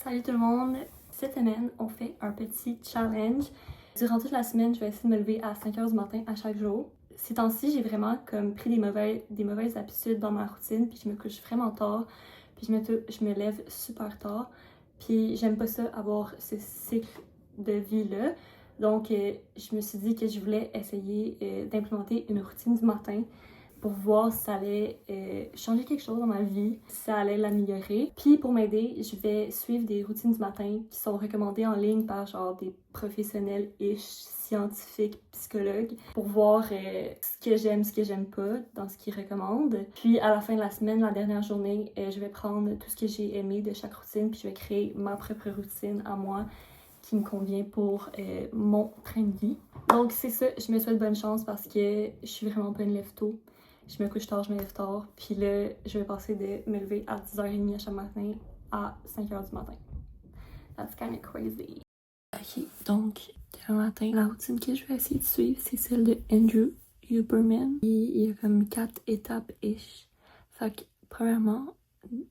Salut tout le monde! Cette semaine, on fait un petit challenge. Durant toute la semaine, je vais essayer de me lever à 5 h du matin à chaque jour. Ces temps-ci, j'ai vraiment comme pris des mauvaises habitudes dans ma routine, puis je me couche vraiment tard, puis je me lève super tard. Puis j'aime pas ça, avoir ce cycle de vie-là. Donc, je me suis dit que je voulais essayer d'implémenter une routine du matin pour voir si ça allait changer quelque chose dans ma vie, si ça allait l'améliorer. Puis pour m'aider, je vais suivre des routines du matin qui sont recommandées en ligne par genre des professionnels-ish, scientifiques, psychologues, pour voir ce que j'aime pas dans ce qu'ils recommandent. Puis à la fin de la semaine, la dernière journée, je vais prendre tout ce que j'ai aimé de chaque routine, puis je vais créer ma propre routine à moi qui me convient pour mon train de vie. Donc c'est ça, je me souhaite bonne chance parce que je suis vraiment pas une lève-tôt. Je me couche tard, je me lève tard. Puis là, je vais passer de me lever à 10h30 à chaque matin à 5 h du matin. That's kind of crazy. Ok, donc, demain matin, la routine que je vais essayer de suivre, c'est celle de Andrew Huberman. Il y a comme 4 étapes-ish. Fait que, premièrement,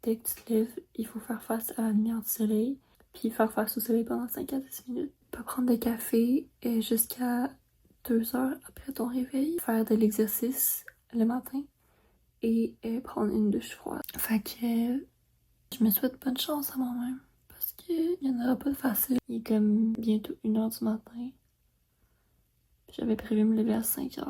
dès que tu te lèves, il faut faire face à la lumière du soleil. Puis faire face au soleil pendant 5 à 10 minutes. Tu peux prendre des cafés jusqu'à 2 heures après ton réveil. Faire de l'exercice le matin et prendre une douche froide. Fait que je me souhaite bonne chance à moi-même parce qu'il n'y en aura pas de facile. Il est comme bientôt 1 h du matin. J'avais prévu me lever à 5 h.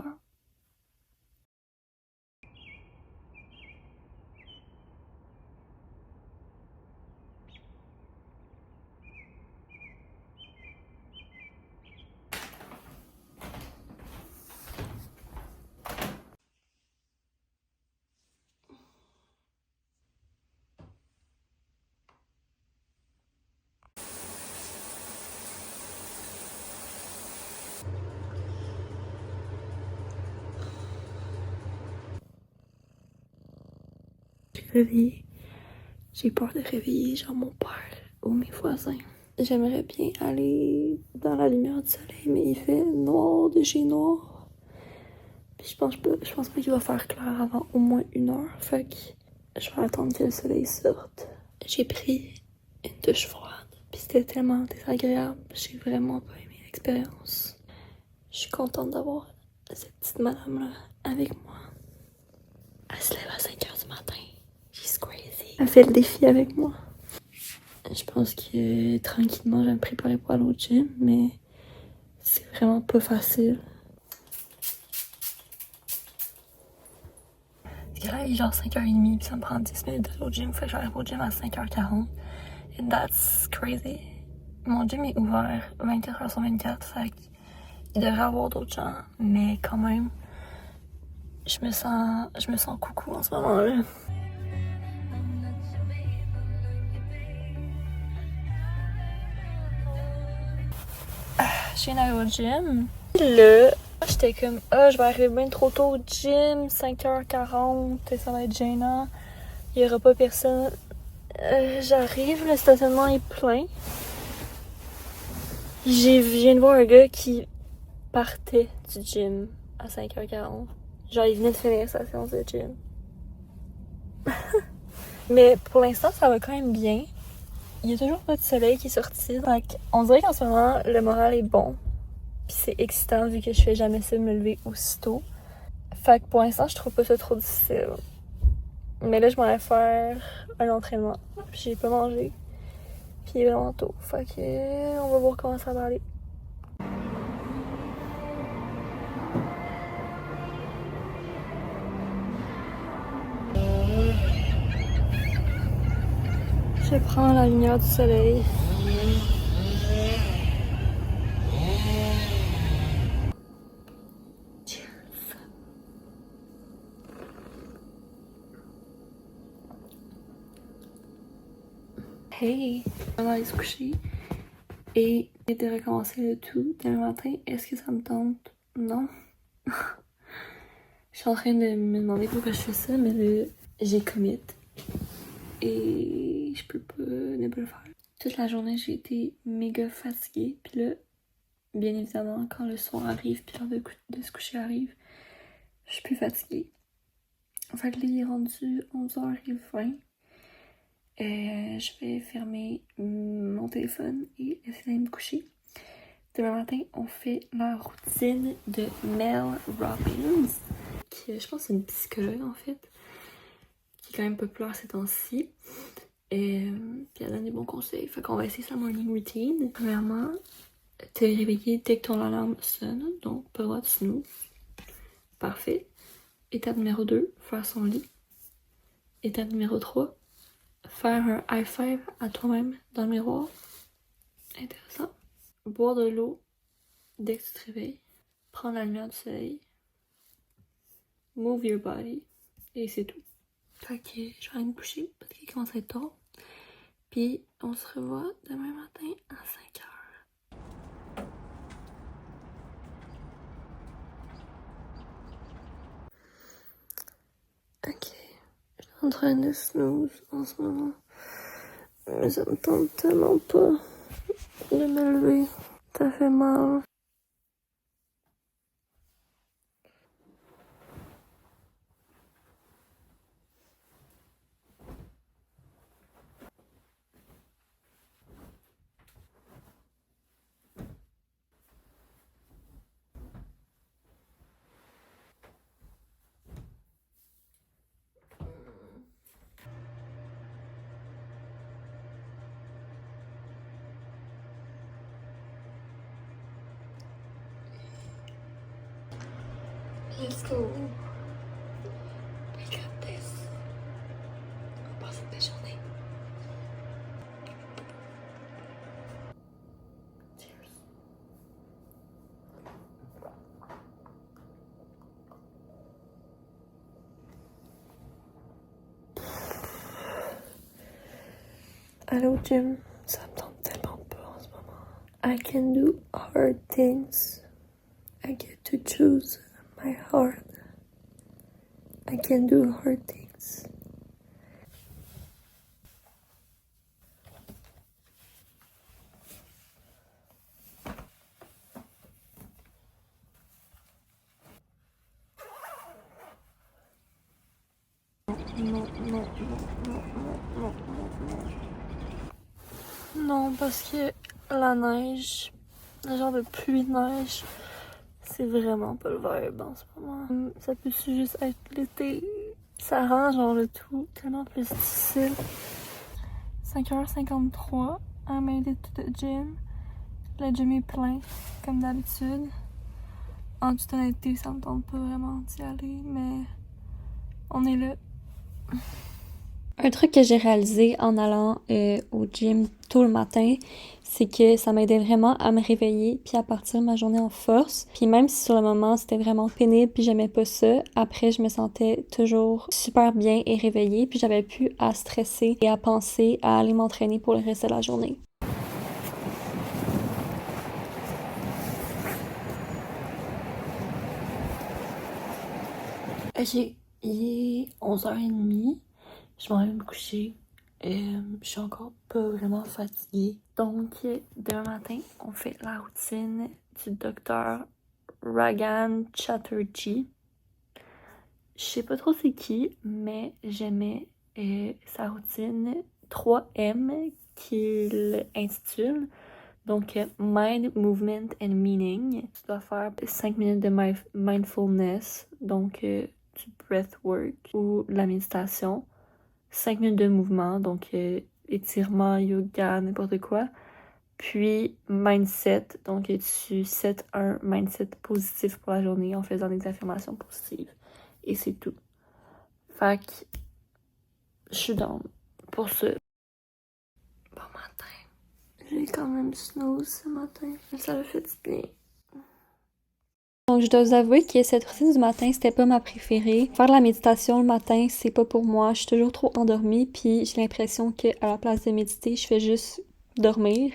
Réveillé. J'ai peur de réveiller genre mon père ou mes voisins. J'aimerais bien aller dans la lumière du soleil, mais il fait noir de chez noir. Puis je pense pas qu'il va faire clair avant au moins 1 heure. Fait que je vais attendre que le soleil sorte. J'ai pris une douche froide. Puis c'était tellement désagréable. J'ai vraiment pas aimé l'expérience. Je suis contente d'avoir cette petite madame-là avec moi. Elle se lève à 5 h du matin. She's crazy. Elle fait le défi avec moi. Je pense que tranquillement, je vais me préparer pour aller au gym, mais c'est vraiment pas facile. Parce que là, il est genre 5h30, puis ça me prend 10 minutes d'aller au gym. Fait que j'arrive au gym à 5h40. And that's crazy. Mon gym est ouvert 24 h sur 24. Fait qu'il devrait y avoir d'autres gens, mais quand même, je me sens coucou en ce moment-là. Je viens d'aller au gym. Là, j'étais comme, je vais arriver bien trop tôt au gym, 5h40, ça va être gênant. Il y aura pas personne. J'arrive, le stationnement est plein. Je viens de voir un gars qui partait du gym à 5h40. Genre, il venait de finir sa séance de gym. Mais pour l'instant, ça va quand même bien. Il y a toujours pas de soleil qui est sorti. Donc, on dirait qu'en ce moment, le moral est bon. Puis c'est excitant vu que je fais jamais ça de me lever aussitôt. Fait que pour l'instant, je trouve pas ça trop difficile. Mais là, je m'en vais faire un entraînement. Puis j'ai pas mangé. Puis il est vraiment tôt. Fait que on va voir comment ça va aller. Je prends la lumière du soleil. Hey! On va aller se coucher et de recommencer le tout demain matin. Est-ce que ça me tente? Non. Je suis en train de me demander pourquoi je fais ça, mais là, j'ai commit. Et je peux pas ne pas le faire. Toute la journée, j'ai été méga fatiguée. Puis là, bien évidemment, quand le soir arrive, puis l'heure de se coucher arrive, je suis plus fatiguée. En fait, là, il est rendu 11h20. je vais fermer mon téléphone et essayer d'aller me coucher. Demain matin, on fait la routine de Mel Robbins, qui je pense c'est une psychologue en fait, qui est quand même populaire ces temps-ci. Puis elle donne des bons conseils. Fait qu'on va essayer sa morning routine. Premièrement, te réveiller dès que ton alarme sonne, donc pas le droit de snooze. Parfait. Étape numéro 2, faire son lit. Étape numéro 3, faire un high five à toi-même dans le miroir. Intéressant. Boire de l'eau dès que tu te réveilles. Prendre la lumière du soleil. Move your body. Et c'est tout. Fait que je vais aller me coucher parce qu'il commence à être tard. Puis on se revoit demain matin à 5h. Ok, je suis en train de snooze en ce moment. Mais ça me tente tellement pas de me lever. Ça fait mal. Let's go. We got this. On passe une belle journée. Cheers. Allô Jim, ça me tente tellement pas en ce moment. I can do hard things. I get to choose my heart. I can do hard things. Non, parce que la neige, le genre de pluie-neige, c'est vraiment pas le vibe en ce moment. Ça peut juste être l'été. Ça rend genre le tout tellement plus difficile. 5h53, I made it to the gym. Le gym est plein, comme d'habitude. En toute honnêteté, ça me tente pas vraiment d'y aller, mais on est là. Un truc que j'ai réalisé en allant au gym tôt le matin, c'est que ça m'aidait vraiment à me réveiller puis à partir ma journée en force. Puis même si sur le moment c'était vraiment pénible puis j'aimais pas ça, après je me sentais toujours super bien et réveillée puis j'avais plus à stresser et à penser à aller m'entraîner pour le reste de la journée. Ok, il est 11h30. Je m'en vais me coucher. Je suis encore pas vraiment fatiguée. Donc, demain matin, on fait la routine du docteur Ragan Chatterjee. Je sais pas trop c'est qui, mais j'aimais sa routine 3M qu'il intitule. Donc, Mind, Movement and Meaning. Tu dois faire 5 minutes de mindfulness, donc du breathwork ou de la méditation. 5 minutes de mouvement, donc étirement, yoga, n'importe quoi. Puis mindset, donc tu sets un mindset positif pour la journée en faisant des affirmations positives. Et c'est tout. Fait que je suis down pour ça. Bon matin. J'ai quand même snooze ce matin. Ça me fait du bien. Donc, je dois vous avouer que cette routine du matin, c'était pas ma préférée. Faire de la méditation le matin, c'est pas pour moi. Je suis toujours trop endormie, puis j'ai l'impression qu'à la place de méditer, je fais juste dormir.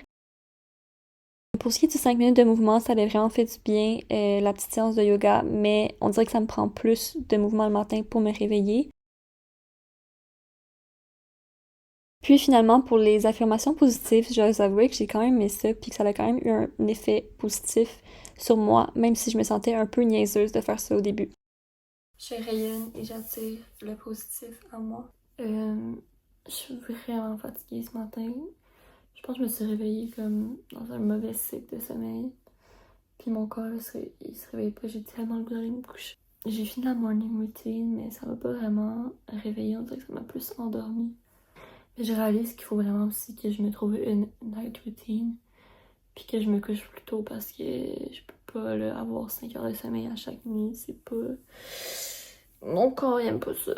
Pour ce qui est du 5 minutes de mouvement, ça avait vraiment fait du bien, la petite séance de yoga, mais on dirait que ça me prend plus de mouvement le matin pour me réveiller. Puis finalement, pour les affirmations positives, je dois vous avouer que j'ai quand même aimé ça, puis que ça a quand même eu un effet positif sur moi, même si je me sentais un peu niaiseuse de faire ça au début. Je rayonne et j'attire le positif en moi. Je suis vraiment fatiguée ce matin. Je pense que je me suis réveillée comme dans un mauvais cycle de sommeil. Puis mon corps, il se réveille pas. J'ai tellement le goût d'aller me coucher. J'ai fini la morning routine, mais ça m'a pas vraiment réveillée. On dirait que ça m'a plus endormie. Mais je réalise qu'il faut vraiment aussi que je me trouve une night routine. Puis que je me couche plus tôt parce que je peux pas là, avoir 5 heures de sommeil à chaque nuit. C'est pas... Mon corps, il aime pas ça.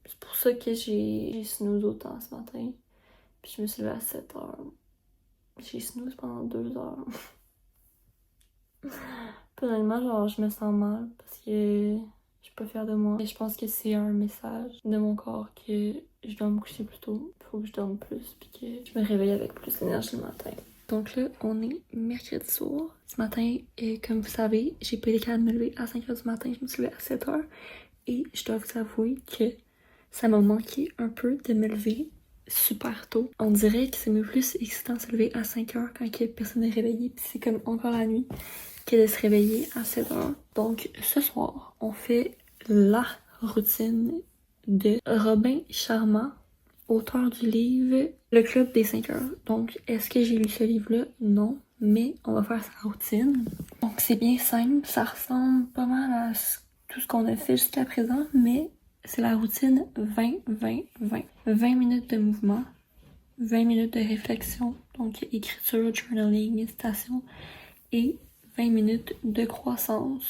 C'est pour ça que j'ai snooze autant ce matin. Puis je me suis levée à 7 heures. J'ai snooze pendant 2 heures. Personnellement, genre, je me sens mal parce que je suis pas fière de moi. Et je pense que c'est un message de mon corps que je dois me coucher plus tôt. Faut que je dorme plus puis que je me réveille avec plus d'énergie le matin. Donc là, on est mercredi soir. Ce matin, comme vous savez, j'ai pas été capable de me lever à 5 heures du matin. Je me suis levée à 7 heures. Et je dois vous avouer que ça m'a manqué un peu de me lever super tôt. On dirait que c'est mieux plus excitant de se lever à 5 heures quand personne n'est réveillé, puis c'est comme encore la nuit, que de se réveiller à 7 heures. Donc ce soir, on fait la routine de Robin Charmant, auteur du livre Le Club des 5 heures. Donc est-ce que j'ai lu ce livre-là? Non. Mais on va faire sa routine. Donc c'est bien simple, ça ressemble pas mal à tout ce qu'on a fait jusqu'à présent, mais c'est la routine 20-20-20. 20 minutes de mouvement, 20 minutes de réflexion, donc écriture, journaling, méditation, et 20 minutes de croissance,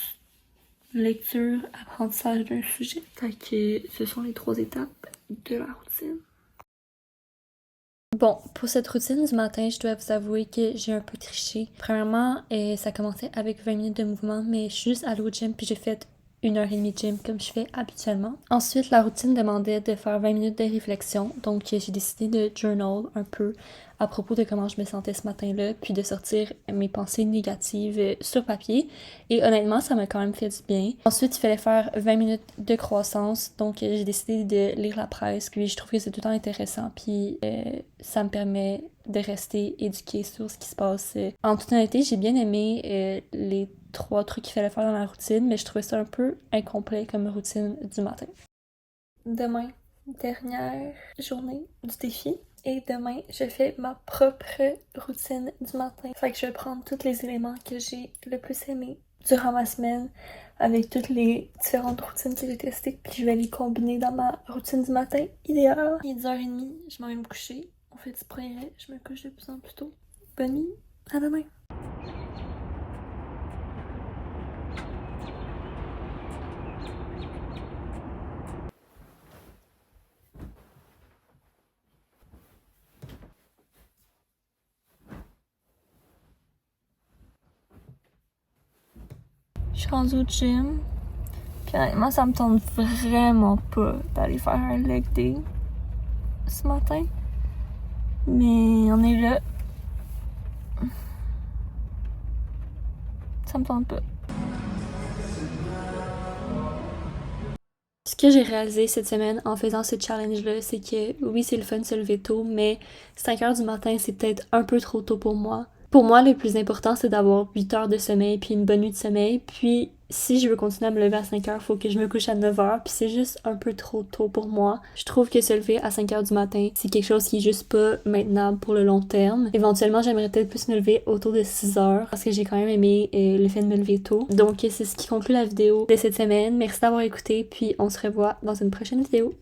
lecture, apprentissage d'un sujet. Fait que ce sont les 3 étapes de la routine. Bon, pour cette routine du matin, je dois vous avouer que j'ai un peu triché. Premièrement, ça commençait avec 20 minutes de mouvement, mais je suis juste allée au gym puis j'ai fait 1h30 de gym comme je fais habituellement. Ensuite, la routine demandait de faire 20 minutes de réflexion, donc j'ai décidé de journal un peu à propos de comment je me sentais ce matin-là, puis de sortir mes pensées négatives sur papier. Et honnêtement, ça m'a quand même fait du bien. Ensuite, il fallait faire 20 minutes de croissance, donc j'ai décidé de lire la presse, puis je trouve que c'est tout le temps intéressant, puis ça me permet de rester éduquée sur ce qui se passe. En toute honnêteté, j'ai bien aimé les 3 trucs qu'il fallait faire dans la routine, mais je trouvais ça un peu incomplet comme routine du matin. Demain, dernière journée du défi. Et demain, je fais ma propre routine du matin. Fait que je vais prendre tous les éléments que j'ai le plus aimés durant ma semaine avec toutes les différentes routines que j'ai testées. Puis je vais les combiner dans ma routine du matin idéale. Il est 10h30, je m'en vais me coucher. On fait du progrès, je me couche de plus en plus tôt. Bonne nuit, à demain! Je suis rendue au gym. Puis honnêtement, ça me tente vraiment pas d'aller faire un leg day ce matin. Mais on est là. Ça me tente pas. Ce que j'ai réalisé cette semaine en faisant ce challenge-là, c'est que oui, c'est le fun de se lever tôt, mais 5 heures du matin, c'est peut-être un peu trop tôt pour moi. Pour moi, le plus important, c'est d'avoir 8 heures de sommeil puis une bonne nuit de sommeil. Puis, si je veux continuer à me lever à 5 heures, il faut que je me couche à 9 heures. Puis, c'est juste un peu trop tôt pour moi. Je trouve que se lever à 5 heures du matin, c'est quelque chose qui est juste pas maintenable pour le long terme. Éventuellement, j'aimerais peut-être plus me lever autour de 6 heures parce que j'ai quand même aimé le fait de me lever tôt. Donc, c'est ce qui conclut la vidéo de cette semaine. Merci d'avoir écouté. Puis, on se revoit dans une prochaine vidéo.